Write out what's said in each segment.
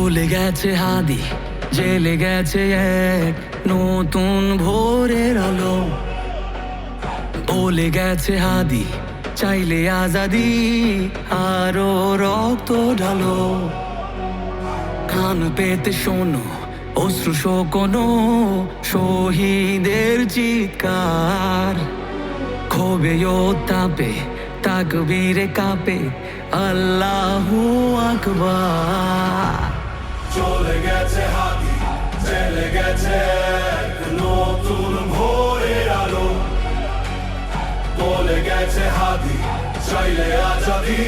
চলে গেছে হাদি, জেলে গেছে এক নতুন ভোরের আলো। বলে গেছে হাদি, চাইলে আজাদি, আরো রক্ত ঢালো। কান পেতে শোনো অশ্রু শোকনো শহীদের চিৎকার। ক্ষোভে ও তাপে তাকবীরে কাঁপে আল্লাহু আকবার। চলে গেছে হাদি, চলে গেছে এক নতুন ভোরের আলো। বলে গেছে হাদি, চাইলে আজাদি,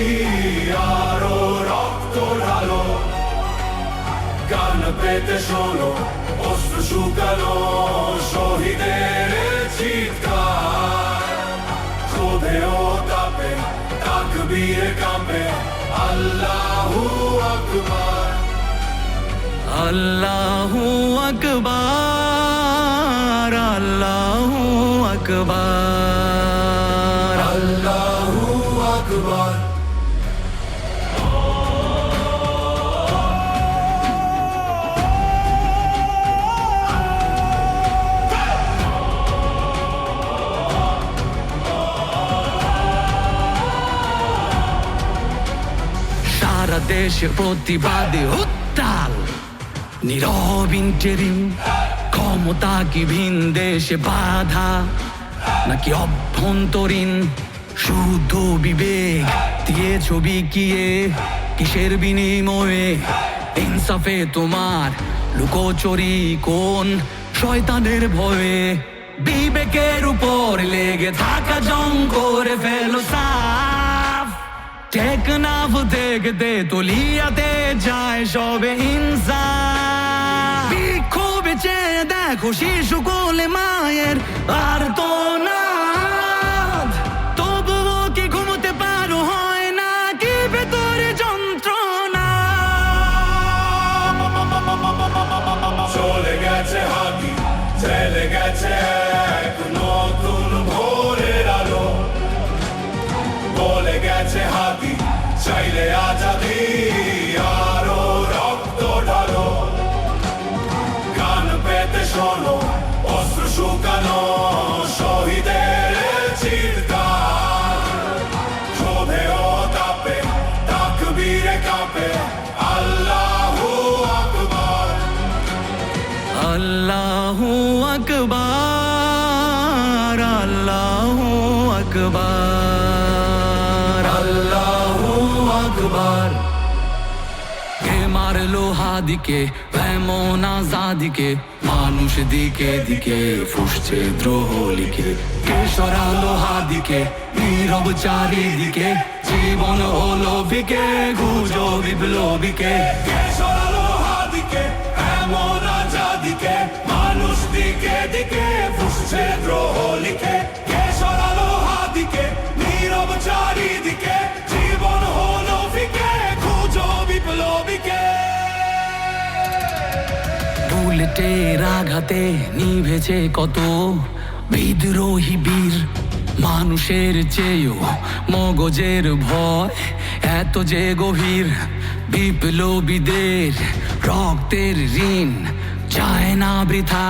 আরো রক্ত ঢালো। কান পেতে শোনো অশ্রু শুকানো শহীদের চিৎকার। ক্ষোভে ও তাপে তাকবীরে কাঁপে আল্লাহু আকবার। আল্লাহু আকবার, আল্লাহু আকবার, আল্লাহু আকবার। সারা দেশে প্রতিবাদে উত্তাল, নীরব ইন্টেরিম। ক্ষমতা কি ভিন দেশে বাধা নাকি অভ্যন্তরীণ? শুদ্ধ বিবেক দিয়ে ছবি কিয়ে কিসের বিনিময়ে? ইনসাফে তোমার লুকোচুরি কোন শয়তানের ভয়ে? বিবেকের উপর লেগে থাকা জং করে ফেলো সাফ। টেকনাফ দেখতে তলিয়াতে যায় সবে ইনসাফ। বিক্ষোভে চেয়ে দেখো শিশু কোলে মায়ের আর তো নাদ। তবুও কি ঘুমোতে পারো হয় না কি ভেতরে যন্ত্রণা? চলে গেছে হাদি, চলে গেছে এক নতুন ভোরের আলো। বলে গেছে হাদি, চাইলে আজাদি, আরো রক্ত ঢালো। কান পেতে শোনো অশ্রু শুকানো শহীদের চিৎকার। ক্ষোভে ও তাপে তাকবীরে কাঁপে আল্লাহু আকবার। আল্লাহু আকবার, আল্লাহু আকবার, আল্লাহু আকবার। কে মারলো হাদিকে এমন আজাদিকে? মানুষ দিকে দিকে ফুসছে দ্রোহ লিখে। কে সরালো হাদিকে নীরব চারিদিকে? জীবন হলো বিকে গুজো বিপ্লবীকে। কে সরালো হাদিকে এমন আজাদিকে? মানুষ দিকে দিকে ফুসছে দ্রোহ লিখে। কে সরালো হাদিকে নীরব চারিদিকে? জীবন হলো ফিকে খুঁজো বিপ্লবীকে। বুলেটের আঘাতে নিভেছে কত বিদ্রোহী বীর। মানুষের চেয়েও মগজের ভয় এত যে গভীর। বিপ্লবীদের রক্তের ঋণ চায় না বৃথা।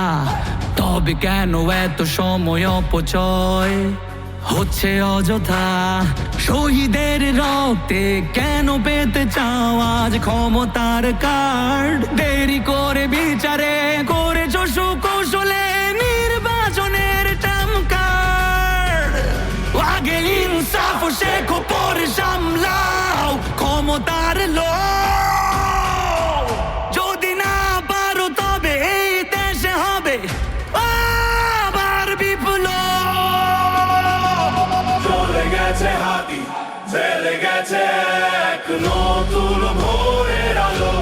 তবে কেন এত সময় অপচয় হচ্ছে অযথা? শহীদের রক্তে কেন পেতে চাও আজ ক্ষমতার কার্ড? দেরি করে বিচারে করেছ সুকৌশলে নির্বাচনের ট্রাম্প কার্ড। আগে ইনসাফ শেখো পরে সামলাও ক্ষমতার লোভ। যদি না পারো তবে এই দেশে হবে আবার বিপ্লব। চলে গেছে হাদি, চলে গেছে এক নতুন ভোরের আলো।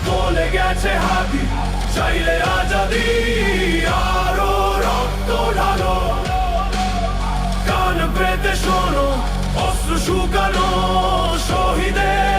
বলে গেছে হাদি, চাইলে আজাদি, আরো রক্ত ঢালো। কান পেতে শোনো অশ্রু শুকানো শহীদের